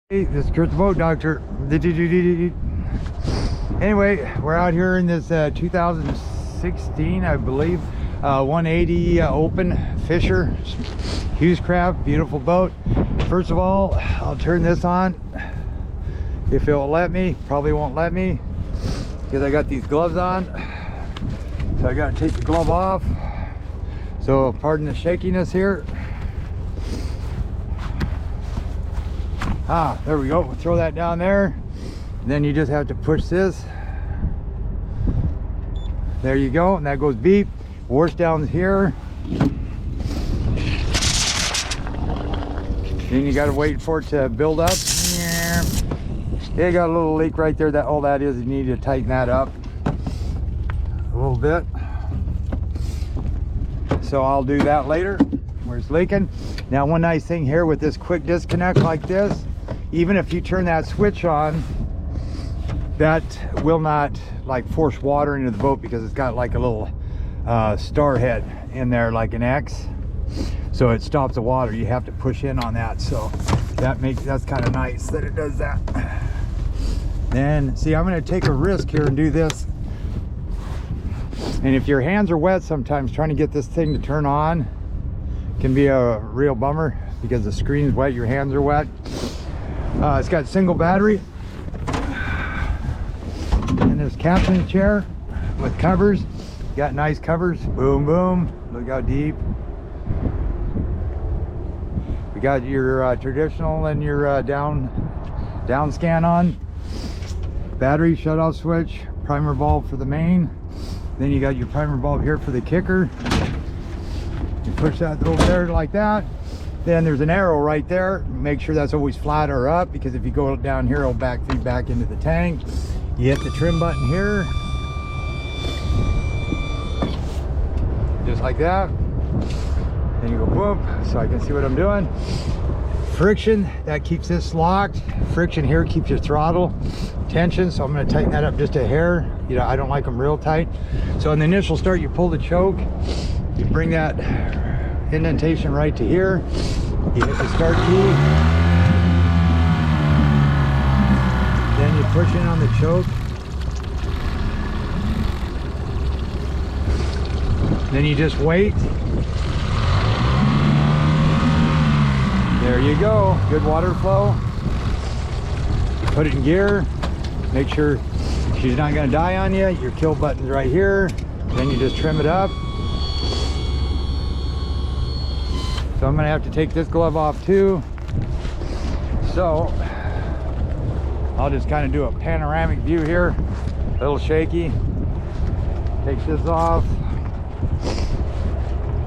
Hey, this is Kurt the Boat Doctor. Anyway, we're out here in this 2016, I believe, 180 open Fisher Hughes Craft. Beautiful boat. First of all, I'll turn this on if it will let me. Probably won't let me because I got these gloves on, so I got to take the glove off. So pardon the shakiness here. There we go. We'll throw that down there. Then you just have to push this. There you go, and that goes beep. Wash down here. Then you got to wait for it to build up. Yeah, got a little leak right there. That all that is, you need to tighten that up a little bit. So I'll do that later. Where it's leaking. Now, one nice thing here with this quick disconnect like this, even if you turn that switch on, that will not like force water into the boat because it's got like a little star head in there, like an X, so it stops the water. You have to push in on that, so that's kind of nice that it does that. Then see, I'm going to take a risk here and do this, and if your hands are wet, sometimes trying to get this thing to turn on can be a real bummer because the screen is wet, your hands are wet. It's got single battery, and this captain chair with covers. Got nice covers. Boom, boom. Look how deep. We got your traditional and your down scan on. Battery shut-off switch. Primer bulb for the main. Then you got your primer bulb here for the kicker. You push that over there like that. Then there's an arrow right there. Make sure that's always flat or up, because if you go down here, it'll feed back into the tank. You hit the trim button here, just like that. Then you go boom, so I can see what I'm doing. Friction, that keeps this locked. Friction here keeps your throttle tension, so I'm going to tighten that up just a hair. You know, I don't like them real tight. So in the initial start, you pull the choke, you bring that indentation right to here, you hit the start key, then you push in on the choke, then you just wait. There you go, good water flow. You put it in gear, make sure she's not going to die on you. Your kill button's right here, then you just trim it up. So I'm going to have to take this glove off too. So I'll just kind of do a panoramic view here. A little shaky. Take this off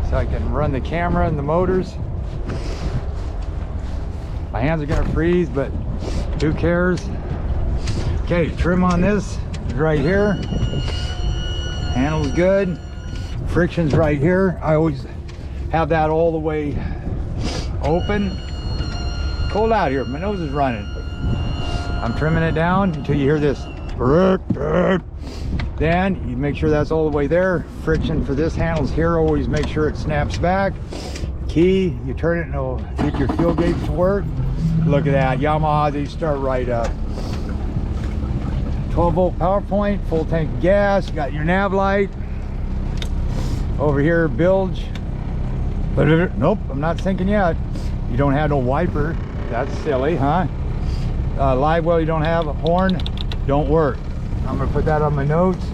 so I can run the camera and the motors. My hands are going to freeze, but who cares? Okay, trim on this is right here. Handle's good. Friction's right here. I always have that all the way open. Cold out here, my nose is running. I'm trimming it down until you hear this. Then you make sure that's all the way there. Friction for this handle's here. Always make sure it snaps back. Key, you turn it and it'll get your fuel gauge to work. Look at that, Yamaha, they start right up. 12-volt power point, full tank of gas. You got your nav light. Over here, bilge. But nope, I'm not sinking yet. You don't have no wiper. That's silly, huh? Live well, you don't have a horn. Don't work. I'm gonna put that on my notes.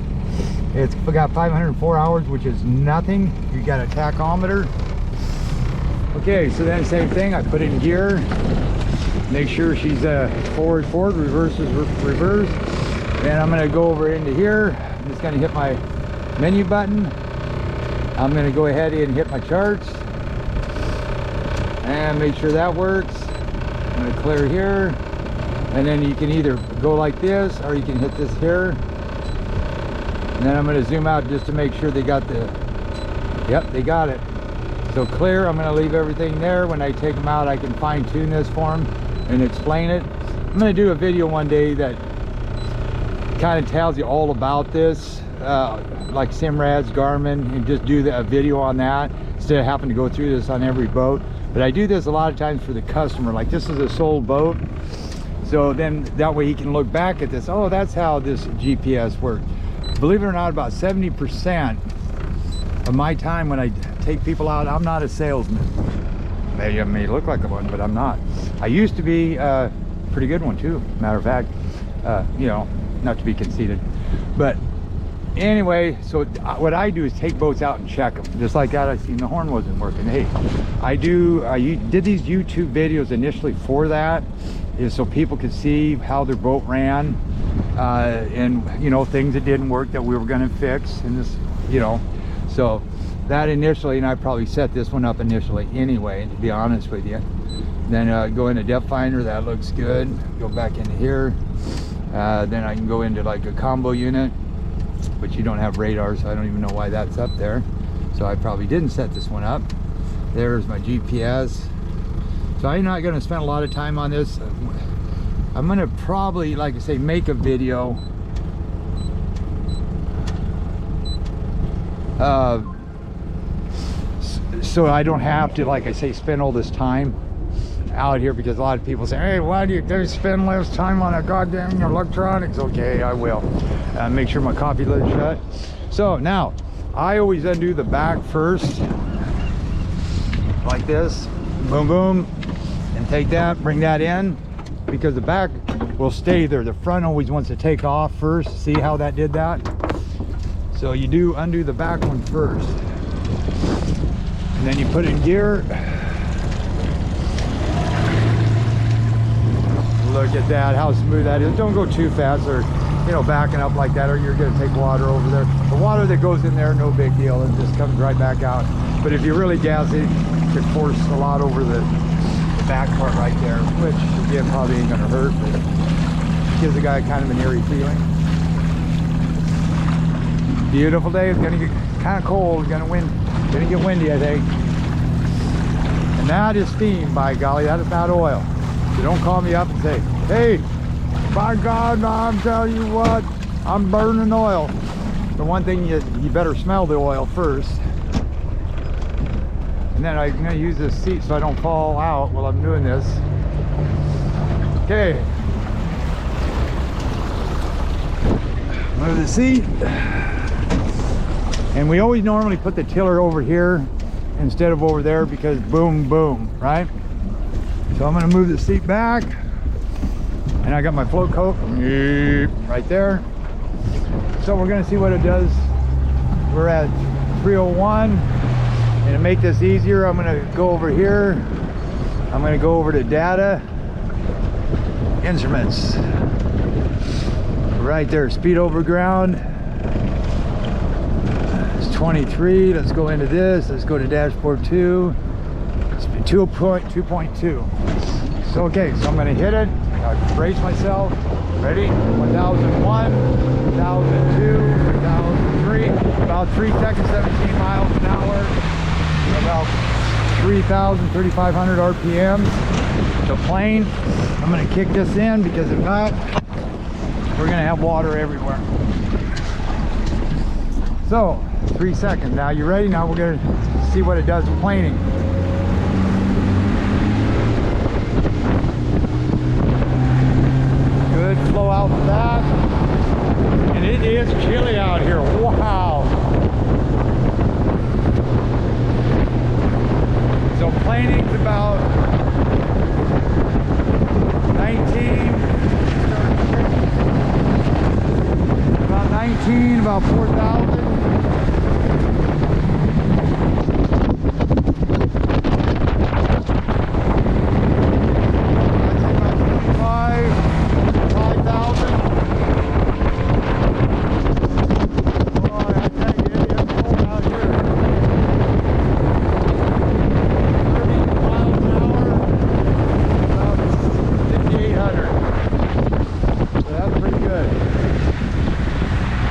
It's got 504 hours, which is nothing. You got a tachometer. Okay, so then same thing. I put it in gear. Make sure she's forward, reverse is reverse. Then I'm gonna go over into here. I'm just gonna hit my menu button. I'm gonna go ahead and hit my charts and make sure that works. I'm gonna clear here, and then you can either go like this or you can hit this here. And then I'm gonna zoom out just to make sure they got the, yep, they got it. So clear, I'm gonna leave everything there. When I take them out, I can fine tune this for them and explain it. I'm gonna do a video one day that kind of tells you all about this, like simrads, Garmin, and just do a video on that instead of having to go through this on every boat. But I do this a lot of times for the customer. Like this is a sold boat, So then that way he can look back at this. Oh, that's how this GPS works. Believe it or not, about 70% of my time when I take people out, I'm not a salesman. I may look like one, but I'm not. I used to be a pretty good one too, matter of fact. You know, not to be conceited, but anyway, so what I do is take boats out and check them. Just like that, I seen the horn wasn't working. Hey, I did these YouTube videos initially for that, is so people could see how their boat ran, and you know, things that didn't work that we were going to fix, and this, you know, so that initially, and I probably set this one up initially anyway, to be honest with you. Then go into depth finder, that looks good. Go back into here, then I can go into like a combo unit, but you don't have radar, so I don't even know why that's up there. So I probably didn't set this one up. There's my GPS. So I'm not going to spend a lot of time on this. I'm going to probably, like I say, make a video so I don't have to, like I say, spend all this time out here, because a lot of people say, hey, why do you spend less time on a goddamn electronics? Okay, I will. Make sure my coffee lid's shut. So now I always undo the back first, like this, boom boom, and take that, bring that in, because the back will stay there. The front always wants to take off first. See how that did that? So you do undo the back one first, and then you put it in gear. Look at that, how smooth that is. Don't go too fast, or you know, backing up like that, or you're going to take water over there. The water that goes in there, no big deal, it just comes right back out. But if you're really gassy, you can force a lot over the back part right there, which again probably ain't going to hurt, but it gives the guy kind of an eerie feeling. Beautiful day. It's going to get kind of cold. It's going to get windy, I think. And that is steam, by golly. That is not oil. So don't call me up and say, hey, by God, I'm telling you what, I'm burning oil. The one thing, you better smell the oil first. And then I'm going to use this seat so I don't fall out while I'm doing this. Okay. Move the seat. And we always normally put the tiller over here instead of over there, because boom, boom, right? So I'm going to move the seat back, and I got my float coat right there. So we're going to see what it does. We're at 301, and to make this easier, I'm going to go over here. I'm going to go over to data, instruments, right there, speed over ground. It's 23. Let's go into this. Let's go to dashboard 2. 2.2. So okay, so I'm going to hit it. I brace myself. Ready? 1001, 1002, 1003. About 3 seconds, 17 miles an hour. About 3,500 RPMs. The plane. I'm going to kick this in, because if not, we're going to have water everywhere. So 3 seconds. Now you ready? Now we're going to see what it does with planing. Flow out for that, and it is chilly out here. Wow. So planing's about 19, about 4,000.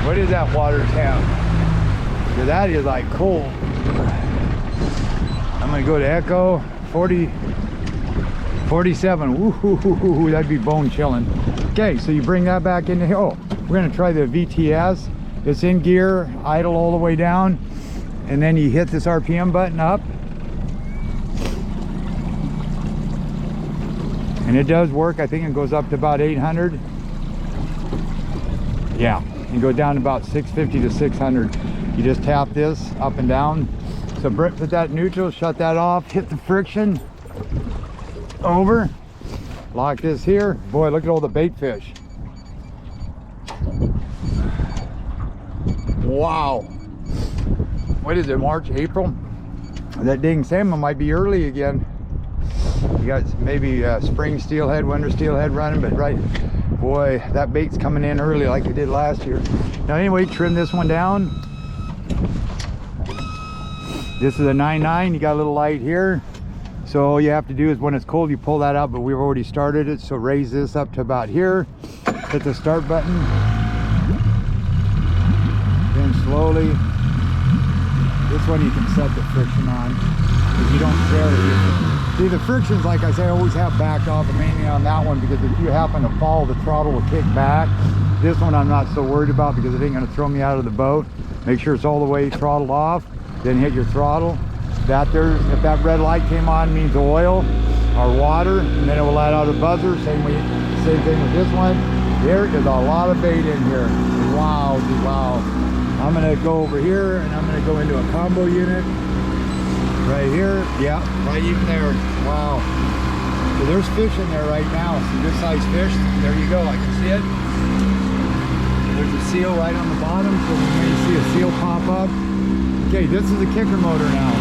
What is that water temp? Yeah, that is like cold. I'm gonna go to echo 40, 47. Woo, that'd be bone chilling. Okay, so you bring that back into here. Oh, we're gonna try the VTS. It's in gear, idle all the way down, and then you hit this RPM button up, and And it does work. I think it goes up to about 800. Yeah, and go down to about 650 to 600. You just tap this up and down. So put that neutral, shut that off, hit the friction, over, lock this here. Boy, look at all the bait fish. Wow. What is it, March, April? That dang salmon might be early again. You got maybe spring steelhead, winter steelhead running, but right, boy, that bait's coming in early like it did last year. Now anyway, trim this one down. This is a 9.9, you got a little light here. So all you have to do is when it's cold, you pull that out, but we've already started it. So raise this up to about here, hit the start button. Then slowly, this one you can set the friction on, because you don't share it. See, the frictions, like I say, I always have backed off, mainly on that one, because if you happen to fall, the throttle will kick back. This one I'm not so worried about, because it ain't gonna throw me out of the boat. Make sure it's all the way throttled off, then hit your throttle. If that red light came on, means oil or water, and then it will let out a buzzer. Same thing with this one. There is a lot of bait in here. Wow, wow. I'm gonna go over here, and I'm gonna go into a combo unit. Right here, yeah, right even there. Wow. So there's fish in there right now. Some good sized fish. There you go, I can see it. There's a seal right on the bottom, so when you see a seal pop up. Okay, this is a kicker motor now.